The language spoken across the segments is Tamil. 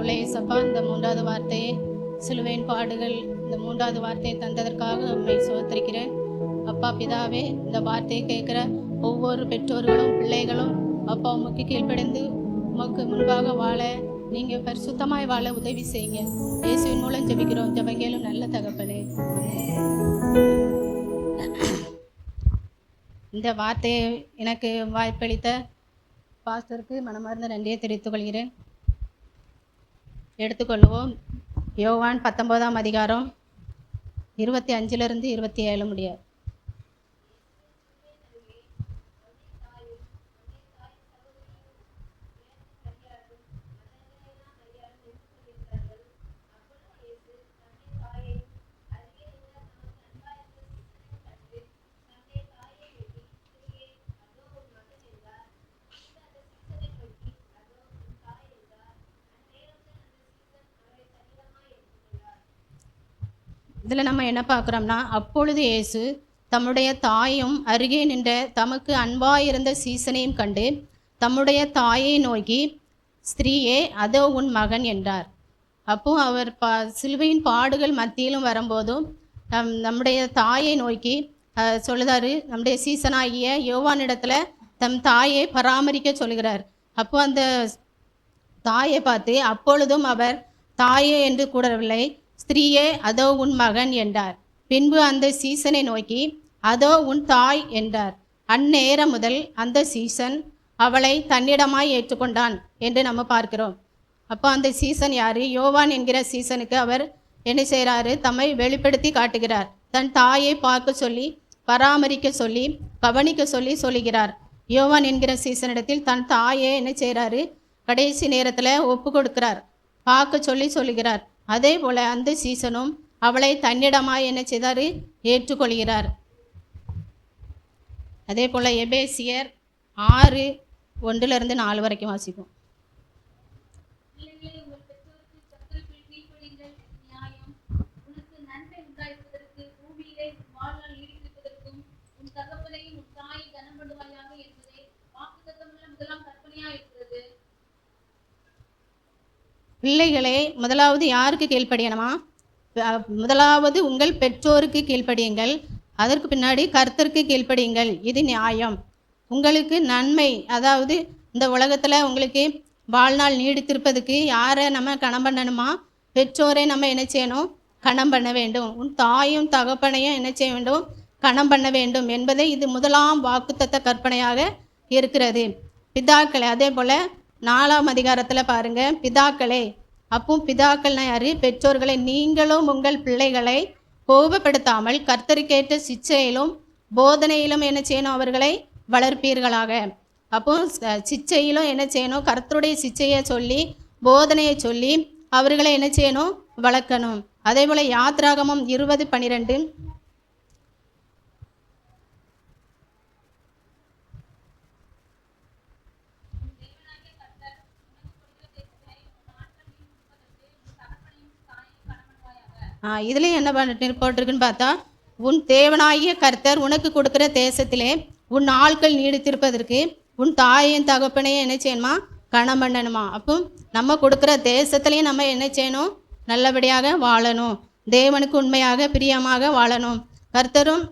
போல ஏசப்பா இந்த 3வது வார்த்தையை சிலுவையின் பாடுகள் இந்த 3வது வார்த்தையை தந்ததற்காக உம்மை சோத்திரிக்கிறேன். அப்பா பிதாவே, இந்த வார்த்தையை கேட்குற ஒவ்வொரு பெற்றோர்களும் பிள்ளைகளும் அப்பா உமக்கு கீழ்ப்படைந்து உமக்கு முன்பாக வாழ நீங்கள் பரிசுத்தமாய் வாழ உதவி செய்யுங்க. இயேசுவின் மூலம் ஜெபிக்கிறோம். ஜெபங்கேளும் நல்ல தகப்பனே. இந்த வார்த்தையை எனக்கு வாய்ப்பளித்த பாஸ்டருக்கு மனமார்ந்த நன்றியை தெரிவித்துக் கொள்கிறேன். எடுத்துக்கொள்வோம். யோவான் 19ஆம் அதிகாரம் 25 27 முடிய. இதில் நம்ம என்ன பார்க்குறோம்னா, அப்பொழுது இயேசு தம்முடைய தாயும் அருகே நின்ற தமக்கு அன்பாயிருந்த சீசனையும் கண்டு தம்முடைய தாயை நோக்கி, ஸ்திரீயே, அதோ உன் மகன் என்றார். அப்போ அவர் சிலுவையின் பாடுகள் மத்தியிலும் வரும்போதும் நம்முடைய தாயை நோக்கி சொல்லுதாரு. நம்முடைய சீசனாகிய யோவானிடத்துல தம் தாயை பராமரிக்க சொல்கிறார். அப்போ அந்த தாயை பார்த்து அப்பொழுதும் அவர் தாயே என்று கூறவில்லை, ஸ்திரீயே, அதோ உன் மகன் என்றார். பின்பு அந்த சீசனை நோக்கி, அதோ உன் தாய் என்றார். அந்நேரம் முதல் அந்த சீசன் அவளை தன்னிடமாய் ஏற்றுக்கொண்டான் என்று நம்ம பார்க்கிறோம். அப்போ அந்த சீசன் யாரு? யோவான் என்கிற சீசனுக்கு அவர் என்ன செய்கிறாரு? தம்மை வெளிப்படுத்தி காட்டுகிறார். தன் தாயை பார்க்க சொல்லி, பராமரிக்க சொல்லி, கவனிக்க சொல்லி சொல்லுகிறார். யோவான் என்கிற சீசனிடத்தில் தன் தாயை என்ன செய்கிறாரு? கடைசி நேரத்தில் ஒப்பு கொடுக்கிறார், பார்க்க சொல்லி சொல்லுகிறார். அதே போல் அந்த சீசனும் அவளை தன்னிடமாய் என்ன செய்தார்? ஏற்றுக்கொள்கிறார். அதே போல் எபேசியர் 6:1-4 வரைக்கும் வாசிப்போம். பிள்ளைகளே, முதலாவது யாருக்கு கீழ்ப்படியணுமா? முதலாவது உங்கள் பெற்றோருக்கு கீழ்ப்படியுங்கள். அதற்கு பின்னாடி கர்த்தருக்கு கீழ்ப்படியுங்கள். இது நியாயம். உங்களுக்கு நன்மை, அதாவது இந்த உலகத்தில் உங்களுக்கு வாழ்நாள் நீடித்திருப்பதுக்கு யாரை நம்ம கணம் பண்ணணுமா? பெற்றோரை நம்ம என்ன செய்யணும்? கணம் பண்ண வேண்டும். உன் தாயும் தகப்பனையும் என்ன செய்ய வேண்டும்? கணம் பண்ண வேண்டும் என்பதை இது முதலாம் வாக்குத்தத்த கற்பனையாக இருக்கிறது. பிதாக்களே, அதே போல் 4ஆம் அதிகாரத்தில் பாருங்கள், பிதாக்களே. அப்போ பிதாக்கள்னா யாரு? பெற்றோர்களை. நீங்களும் உங்கள் பிள்ளைகளை கோபப்படுத்தாமல் கர்த்தருக்கேற்ற சிச்சையிலும் போதனையிலும் என்ன செய்யணும்? அவர்களை வளர்ப்பீர்களாக. அப்போ சிச்சையிலும் என்ன செய்யணும்? கர்த்தருடைய சிச்சையை சொல்லி, போதனையை சொல்லி அவர்களை என்ன செய்யணும்? வளர்க்கணும். அதே போல் யாத்ராகமம் 20:12. இதுலேயும் என்ன போட்டிருக்குன்னு பார்த்தா, உன் தேவனாகிய கர்த்தர் உனக்கு கொடுக்குற தேசத்திலே உன் ஆட்கள் நீடித்திருப்பதற்கு உன் தாயையும் தகப்பனையும் என்ன செய்யணுமா? கணம் பண்ணணுமா. அப்போ நம்ம கொடுக்குற தேசத்துலேயும் நம்ம என்ன செய்யணும்? நல்லபடியாக வாழணும். தேவனுக்கு உண்மையாக பிரியமாக வாழணும். கர்த்தரும்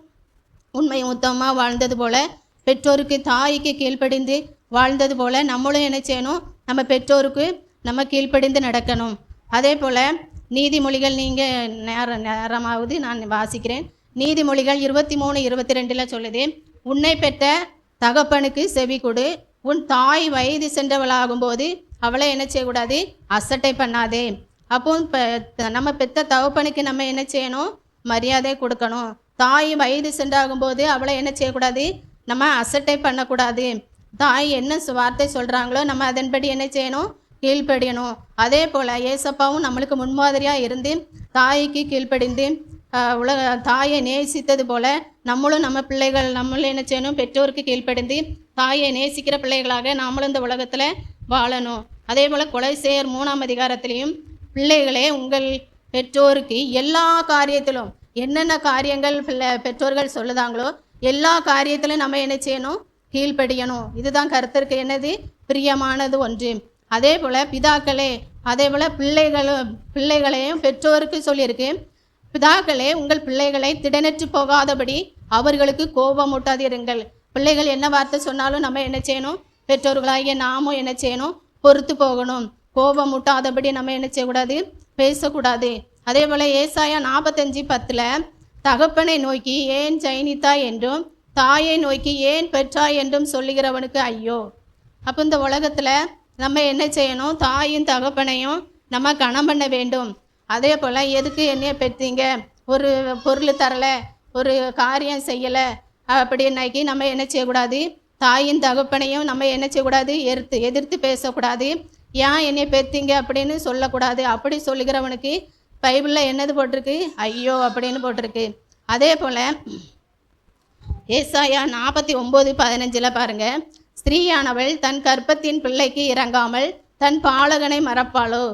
உண்மை உத்தமமாக வாழ்ந்தது போல, பெற்றோருக்கு தாய்க்கு கீழ்ப்படிந்து வாழ்ந்தது போல நம்மளும் என்ன செய்யணும்? நம்ம பெற்றோருக்கு நம்ம கீழ்ப்படிந்து நடக்கணும். அதே போல் நீதிமொழிகள், நீங்கள் நேரமாவது நான் வாசிக்கிறேன். நீதிமொழிகள் 23:22 சொல்லுது, உன்னை பெற்ற தகப்பனுக்கு செவி கொடு, உன் தாய் வயது சென்றவளாகும்போது அவளை என்ன செய்யக்கூடாது? அசட்டை பண்ணாதே. அப்போ நம்ம பெற்ற தகப்பனுக்கு நம்ம என்ன செய்யணும்? மரியாதை கொடுக்கணும். தாய் வயது சென்றாகும்போது அவளை என்ன செய்யக்கூடாது? நம்ம அசட்டை பண்ணக்கூடாது. தாய் என்ன வார்த்தை சொல்கிறாங்களோ நம்ம அதன்படி என்ன செய்யணும்? கீழ்ப்படியணும். அதே போல் ஏசப்பாவும் நம்மளுக்கு முன்மாதிரியாக இருந்து தாய்க்கு கீழ்ப்படிந்து தாயை நேசித்தது போல் நம்மளும் நம்ம பிள்ளைகள் நம்மளும் என்ன செய்யணும்? பெற்றோருக்கு கீழ்ப்படிந்து தாயை நேசிக்கிற பிள்ளைகளாக நாமளும் இந்த உலகத்தில் வாழணும். அதே போல் கொலைசேயர் 3ஆம் அதிகாரத்திலையும், பிள்ளைகளே, உங்கள் பெற்றோருக்கு எல்லா காரியத்திலும் என்னென்ன காரியங்கள் பெற்றோர்கள் சொல்லுதாங்களோ எல்லா காரியத்திலும் நம்ம என்ன செய்யணும்? கீழ்ப்படியணும். இதுதான் கர்த்தருக்கு என்னது? பிரியமானது ஒன்று. அதே போல் பிதாக்களே, அதே போல் பிள்ளைகளையும் பெற்றோருக்கு சொல்லியிருக்கு, பிதாக்களே உங்கள் பிள்ளைகளை திடனற்று போகாதபடி அவர்களுக்கு கோபமூட்டாதிருங்கள். பிள்ளைகள் என்ன வார்த்தை சொன்னாலும் நம்ம என்ன செய்யணும்? பெற்றோர்களாகிய நாமும் என்ன செய்யணும்? பொறுத்து போகணும். கோபமூட்டாதபடி நம்ம என்ன செய்யக்கூடாது? பேசக்கூடாது. அதே போல் ஏசாயா 45:10 தகப்பனை நோக்கி ஏன் ஜெயினித்தாய் என்றும் தாயை நோக்கி ஏன் பெற்றாய் என்றும் சொல்லுகிறவனுக்கு ஐயோ. அப்போ இந்த உலகத்தில் நம்ம என்ன செய்யணும்? தாயும் தகப்பனையும் நம்ம கனம் பண்ண வேண்டும். அதே போல் எதுக்கு என்னைய பெற்றீங்க, ஒரு பொருள் தரலை, ஒரு காரியம் செய்யலை அப்படின்னாக்கி நம்ம என்ன செய்யக்கூடாது? தாயின் தகப்பனையும் நம்ம என்ன செய்யக்கூடாது? எதிர்த்து பேசக்கூடாது. ஏன் என்னை பெற்றீங்க அப்படின்னு சொல்லக்கூடாது. அப்படி சொல்லுகிறவனுக்கு பைபிளில் என்னது போட்டிருக்கு? ஐயோ அப்படின்னு போட்டிருக்கு. அதே போல் ஏசாயா 49:15 பாருங்கள், ஸ்திரீயானவள் தன் கர்ப்பத்தின் பிள்ளைக்கு இறங்காமல் தன் பாலகனை மறப்பாளோ.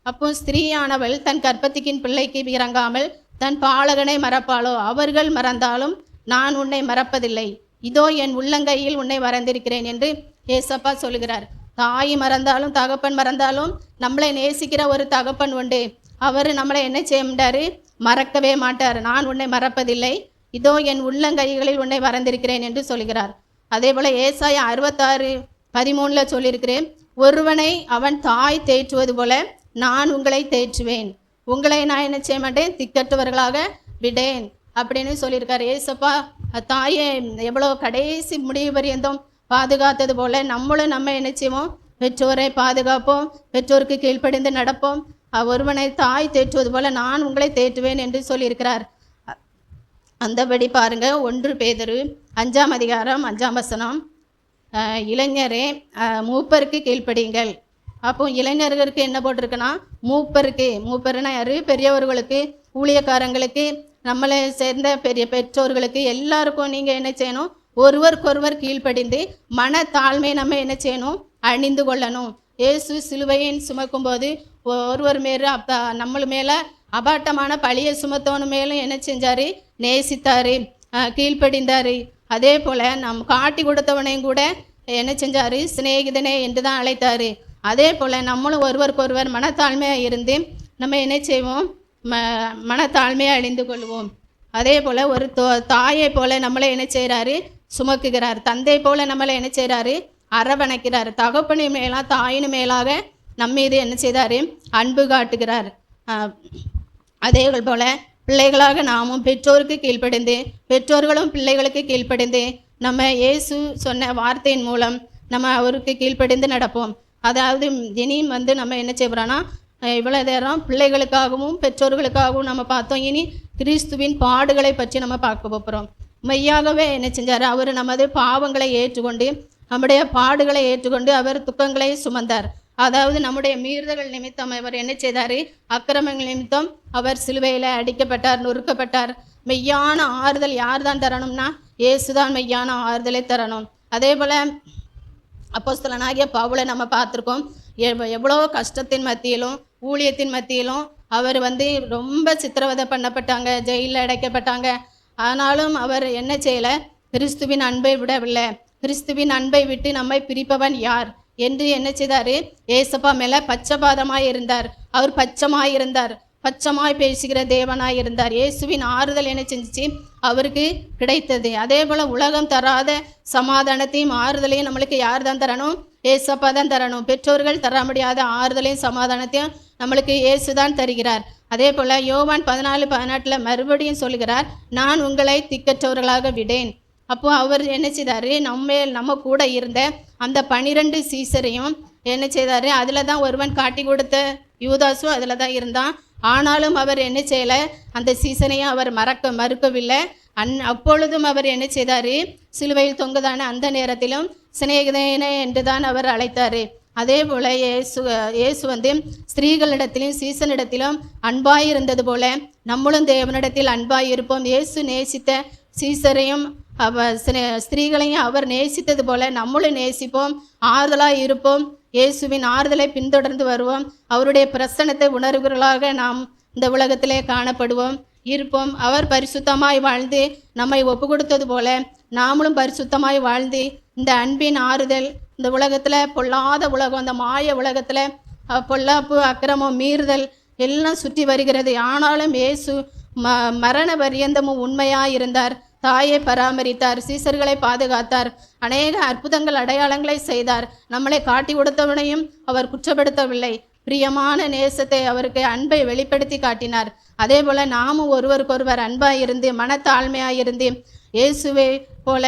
அப்போ ஸ்திரீயானவள் தன் கர்ப்பத்தின் பிள்ளைக்கு இறங்காமல் தன் பாலகனை மறப்பாளோ. அவர்கள் மறந்தாலும் நான் உன்னை மறப்பதில்லை, இதோ என் உள்ளங்கையில் உன்னை மறந்திருக்கிறேன் என்று ஏசப்பா சொல்லுகிறார். தாய் மறந்தாலும் தகப்பன் மறந்தாலும் நம்மளை நேசிக்கிற ஒரு தகப்பன் உண்டு. அவர் நம்மளை என்ன செய்ய மாட்டார்? மறக்கவே மாட்டார். நான் உன்னை மறப்பதில்லை, இதோ என் உள்ளங்கைகளில் உன்னை மறந்திருக்கிறேன் என்று சொல்கிறார். அதே போல் ஏசாயா 66:13 சொல்லியிருக்கிறேன், ஒருவனை அவன் தாய் தேற்றுவது போல நான் உங்களை தேற்றுவேன், உங்களை நான் என்ன செய்ய மாட்டேன்? திக்கற்றவர்களாக விடேன் அப்படின்னு சொல்லியிருக்கார். ஏசப்பா தாயை எவ்வளோ கடைசி முடிவு பரியந்தம் பாதுகாத்தது போல் நம்மளும் நம்ம என்ன செய்வோம்? பெற்றோரை பாதுகாப்போம், பெற்றோருக்கு கீழ்ப்படிந்து நடப்போம். ஒருவனை தாய் தேற்றுவது போல நான் உங்களை தேற்றுவேன் என்று சொல்லியிருக்கிறார். அந்தபடி பாருங்கள், 1 பேதுரு 5:5 இளைஞரே மூப்பருக்கு கீழ்ப்படியுங்கள். அப்போ இளைஞர்களுக்கு என்ன போட்டிருக்குன்னா மூப்பருன்னா யாரு? பெரியவர்களுக்கு, ஊழியக்காரங்களுக்கு, நம்மளை சேர்ந்த பெற்றோர்களுக்கு எல்லாருக்கும் நீங்கள் என்ன செய்யணும்? ஒருவருக்கொருவர் கீழ்ப்படிந்து மனத்தாழ்மை நம்ம என்ன செய்யணும்? அணிந்து கொள்ளணும். இயேசு சிலுவையை சுமக்கும்போது ஒருவர் மேலே நம்மள மேலே அபாட்டமான பழியை சுமத்தவனு மேலும் என்ன செஞ்சார்? நேசித்தார், கீழ்ப்படிந்தார். அதே போல் நம் காட்டி கொடுத்தவனையும் கூட என்ன செஞ்சார்? சிநேகிதனே என்று தான் அழைத்தார். அதே போல் நம்மளும் ஒருவருக்கொருவர் மனத்தாழ்மையாக இருந்து நம்ம என்ன செய்வோம்? மனத்தாழ்மையாக அழிந்து கொள்வோம். அதே போல் ஒரு தாயை போல் நம்மளை என்ன செய்கிறாரு? சுமக்குகிறார். தந்தை போல் நம்மளை என்ன செய்கிறாரு? அரவணைக்கிறார். தகப்பனு மேலாக தாயின் மேலாக நம்மீது என்ன செய்தார்? அன்பு காட்டுகிறார். அதே போல் பிள்ளைகளாக நாமும் பெற்றோருக்கு கீழ்ப்படிந்து, பெற்றோர்களும் பிள்ளைகளுக்கு கீழ்ப்படிந்து நம்ம இயேசு சொன்ன வார்த்தையின் மூலம் நம்ம அவருக்கு கீழ்ப்படிந்து நடப்போம். அதாவது இனியும் நம்ம என்ன செய்கிறோன்னா, இவ்வளோ நேரம் பிள்ளைகளுக்காகவும் பெற்றோர்களுக்காகவும் நம்ம பார்த்தோம். இனி கிறிஸ்துவின் பாடுகளை பற்றி நம்ம பார்க்க போகிறோம். மெய்யாகவே என்ன செஞ்சார்? அவர் நமது பாவங்களை ஏற்றுக்கொண்டு, நம்முடைய பாடுகளை ஏற்றுக்கொண்டு அவர் துக்கங்களை சுமந்தார். அதாவது நம்முடைய மீறுதல்கள் நிமித்தம் அவர் என்ன செய்தார்? அக்கிரமங்கள் நிமித்தம் அவர் சிலுவையில் அடிக்கப்பட்டார், நொறுக்கப்பட்டார். மெய்யான ஆறுதல் யார் தான் தரணும்னா, இயேசுதான் மெய்யான ஆறுதலை தரணும். அதே போல் அப்போஸ்தலனாகிய பவுலை நம்ம பார்த்துருக்கோம். எவ்வளோ கஷ்டத்தின் மத்தியிலும் ஊழியத்தின் மத்தியிலும் அவர் ரொம்ப சித்திரவதை பண்ணப்பட்டாங்க, ஜெயிலில் அடைக்கப்பட்டாங்க. ஆனாலும் அவர் என்ன செய்யலை? கிறிஸ்துவின் அன்பை விடவில்லை. கிறிஸ்துவின் அன்பை விட்டு நம்மை பிரிப்பவன் யார் என்று என்ன செய்தார்? ஏசப்பா மேலே பச்சபாதமாய் இருந்தார். அவர் பச்சமாயிருந்தார், பச்சமாய் பேசுகிற தேவனாய் இருந்தார். இயேசுவின் ஆறுதல் என்ன செஞ்சிச்சு? அவருக்கு கிடைத்தது. அதே போல் உலகம் தராத சமாதானத்தையும் ஆறுதலையும் நம்மளுக்கு யார் தான் தரணும்? ஏசப்பா தான் தரணும். பெற்றோர்கள் தர முடியாத ஆறுதலையும் சமாதானத்தையும் நம்மளுக்கு இயேசு தான் தருகிறார். அதே போல் யோவான் 14:18 மறுபடியும் சொல்கிறார், நான் உங்களை திக்கற்றவர்களாக விடேன். அப்போது அவர் என்ன செய்தார்? நம்ம கூட இருந்த அந்த 12 சீசரையும் என்ன செய்தார்? அதில் தான் ஒருவன் காட்டி கொடுத்த யூதாசும் அதில் தான் இருந்தான். ஆனாலும் அவர் என்ன செய்யலை? அந்த சீசனையும் அவர் மறுக்கவில்லை. அப்பொழுதும் அவர் என்ன செய்தார்? சிலுவையில் தொங்குதான அந்த நேரத்திலும் சிநேகிதனே என்று தான் அவர் அழைத்தார். அதே போல் இயேசு ஸ்திரீகளிடத்திலும் சீசனிடத்திலும் அன்பாயிருந்தது போல நம்மளும் தேவனிடத்தில் அன்பாயிருப்போம். இயேசு நேசித்த சீசரையும் ஸ்திரீகளையும் அவர் நேசித்தது போல நம்மளும் நேசிப்போம், ஆறுதலாக இருப்போம். இயேசுவின் ஆறுதலை பின்தொடர்ந்து வருவோம். அவருடைய பிரசன்னத்தை உணர்வுகளாக நாம் இந்த உலகத்திலே காணப்படுவோம், இருப்போம். அவர் பரிசுத்தமாய் வாழ்ந்து நம்மை ஒப்பு கொடுத்தது போல நாமளும் பரிசுத்தமாய் வாழ்ந்து இந்த அன்பின் ஆறுதல், இந்த உலகத்தில் பொல்லாத உலகம், இந்த மாய உலகத்தில் பொல்லாப்பு, அக்கிரமம், மீறுதல் எல்லாம் சுற்றி வருகிறது. ஆனாலும் இயேசு மரண பரியந்தமும் உண்மையாக இருந்தார். தாயை பராமரித்தார், சீசர்களை பாதுகாத்தார், அநேக அற்புதங்கள் அடையாளங்களை செய்தார். நம்மளை காட்டி கொடுத்தவனையும் அவர் குற்றப்படுத்தவில்லை. பிரியமான நேசத்தை, அவருக்கு அன்பை வெளிப்படுத்தி காட்டினார். அதே போல் நாமும் ஒருவருக்கொருவர் அன்பாக இருந்து மனத்தாழ்மையாக இருந்து இயேசுவை போல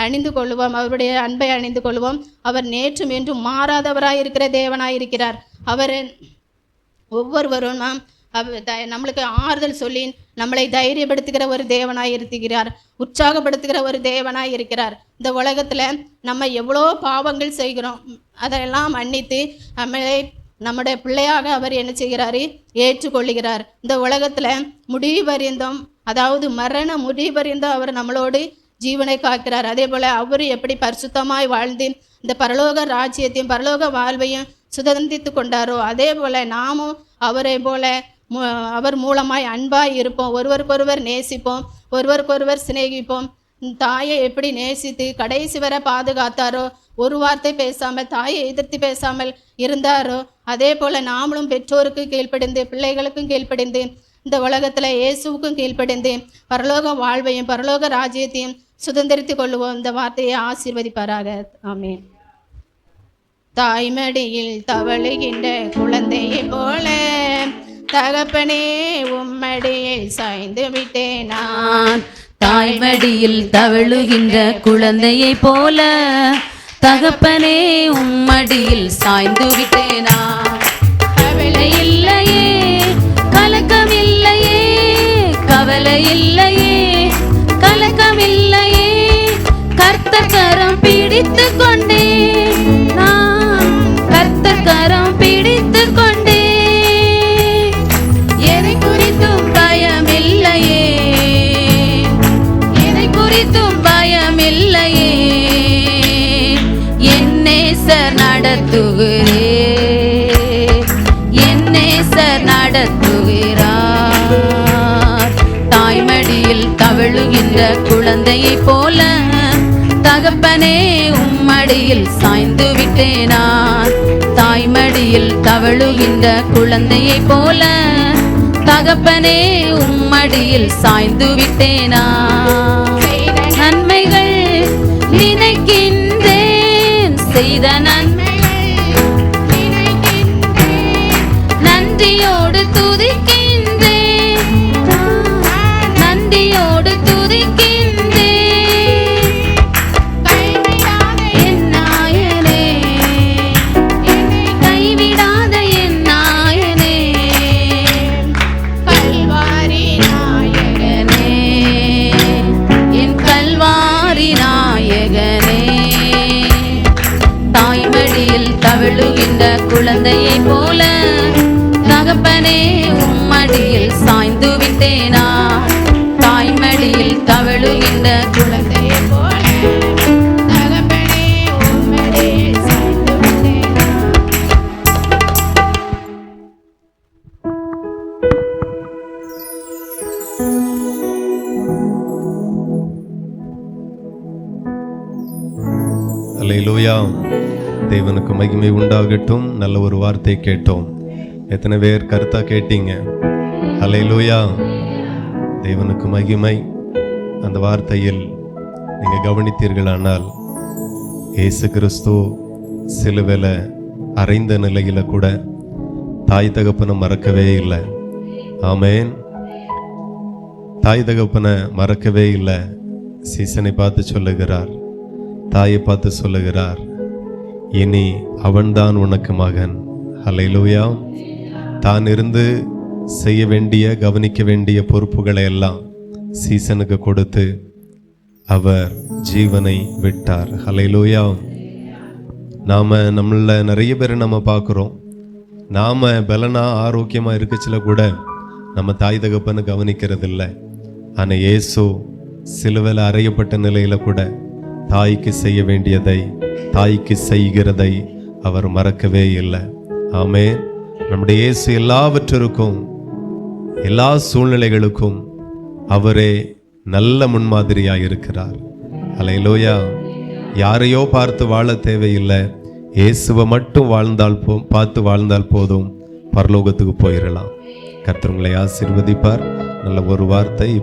அணிந்து கொள்வோம். அவருடைய அன்பை அணிந்து கொள்வோம். அவர் நேற்றும் என்றும் மாறாதவராக இருக்கிற தேவனாக இருக்கிறார். அவர் ஒவ்வொருவரும் நம்மளுக்கு ஆறுதல் சொல்லி நம்மளை தைரியப்படுத்துகிற ஒரு தேவனாய் இருக்கிறார், உற்சாகப்படுத்துகிற ஒரு தேவனாய் இருக்கிறார். இந்த உலகத்தில் நம்ம எவ்வளோ பாவங்கள் செய்கிறோம், அதெல்லாம் மன்னித்து நம்முடைய பிள்ளையாக அவர் என்ன செய்கிறாரு, ஏற்றுக்கொள்ளுகிறார். இந்த உலகத்தில் முடிவறிந்தோம், அதாவது மரண முடிவறிந்தோம் அவர் நம்மளோடு ஜீவனை காக்கிறார். அதே போல் அவர் எப்படி பரிசுத்தமாய் வாழ்ந்து இந்த பரலோக ராஜ்யத்தையும் பரலோக வாழ்வையும் சுதந்திரித்து கொண்டாரோ, அதே போல் நாமும் அவரை போல அவர் மூலமாய் அன்பாய் இருப்போம், ஒருவருக்கொருவர் நேசிப்போம், ஒருவருக்கொருவர் சிநேகிப்போம். தாயை எப்படி நேசித்து கடைசி வரை பாதுகாத்தாரோ, ஒரு வார்த்தை பேசாமல் தாயை எதிர்த்து பேசாமல் இருந்தாரோ, அதே போல் நாமளும் பெற்றோருக்கு கீழ்ப்படிந்து பிள்ளைகளுக்கும் கீழ்ப்படிந்து இந்த உலகத்தில் இயேசுவுக்கும் கீழ்ப்படிந்து பரலோக வாழ்வையும் பரலோக ராஜ்யத்தையும் சுதந்திரித்து கொள்ளுவோம். இந்த வார்த்தையை ஆசீர்வதிப்பாராக. ஆமென். தாய்மடியில் தவழுகின்ற குழந்தையை போல தகப்பனே உம்மடியில் சாய்ந்து விட்டேன் நான். தாய்மடியில் தவழுகின்ற குழந்தையை போல தகப்பனே உம்மடியில் சாய்ந்து விட்டேன் நான். கவலை இல்லையே, கலக்கம் இல்லையே, கவலை இல்லையே, கலக்கம் இல்லையே, கர்த்தர் கரம் பிடித்து கொண்டே நான், கர்த்தர் கரம் பிடித்து கொண்டே, எதை குறித்தும் பயம் இல்லையே, எதை குறித்தும் பயம் இல்லையே, என் நேசர் நடத்துகிறே, என் நேசர் நடத்துகிறார். தாய்மடியில் தவழுகின்ற குழந்தையை போல தகப்பனே உம்மடியில் சாய்ந்து விட்டேனா. தாய்மடியில் தவழுகின்ற குழந்தையை போல தகப்பனே உம்மடியில் சாய்ந்து விட்டேனா. நன்மைகள் நினைக்கின்றேன், செய்த நன்மைகள் நினைக்கின்றேன், நன்றியோடு துதிக்கின்றேன், நன்றியோடு துதிக்கின்றேன். கைவிடாத என் நாயனே, என்னை கைவிடாத என் நாயனே, கல்வாரி நாயகனே, என் கல்வாரி நாயகனே. தாய்மடியில் தவழுகின்ற குழந்தையை போல தகப்பனே உம்மடியில் சாய்ந்து விட்டேனா. தாய்மடியில் தவழுகின்ற குழந்தையை போல தகப்பனே உம்மடியில் சாய்ந்து விட்டேனா. அல்லேலூயா. தேவனுக்கு மகிமை உண்டாகட்டும். நல்ல ஒரு வார்த்தை கேட்டோம். எத்தனை பேர் கருத்தா கேட்டீங்க? அல்லேலூயா. தேவனுக்கு மகிமை. அந்த வார்த்தையில் நீங்கள் கவனித்தீர்களானால் இயேசு கிறிஸ்து சிலுவையில் அறைந்த நிலையில் கூட தாய் தகப்பனை மறக்கவே இல்லை. ஆமேன். தாய் தகப்பனை மறக்கவே இல்லை. சீசனை பார்த்து சொல்லுகிறார், தாயை பார்த்து சொல்லுகிறார், இனி அவன்தான் உனக்கு மகன். அல்லேலூயா. தான் இருந்து செய்ய வேண்டிய கவனிக்க வேண்டிய பொறுப்புகளை எல்லாம் சீசனுக்கு கொடுத்து அவர் ஜீவனை விட்டார். அல்லேலூயா. நம்மள நிறைய பேரை நம்ம பார்க்குறோம். நாம் பலனா ஆரோக்கியமாக இருக்கச்சில கூட நம்ம தாய் தகப்பன்னு கவனிக்கிறது இல்லை. ஆனால் இயேசு சிலுவையில் அறையப்பட்ட நிலையில் கூட தாய்க்கு செய்ய வேண்டியதை, தாய்க்கு செய்கிறதை அவர் மறக்கவே இல்லை. ஆமென். நம்முடைய இயேசு எல்லாவற்றிற்கும் எல்லா சூழ்நிலைகளுக்கும் அவரே நல்ல முன்மாதிரியாக இருக்கிறார். அல்லேலூயா. யாரையோ பார்த்து வாழ தேவையில்லை, இயேசுவை மட்டும் பார்த்து வாழ்ந்தால் போதும், பரலோகத்துக்கு போயிடலாம். கர்த்தர் உங்களை ஆசீர்வதிப்பார். நல்ல ஒரு வார்த்தை.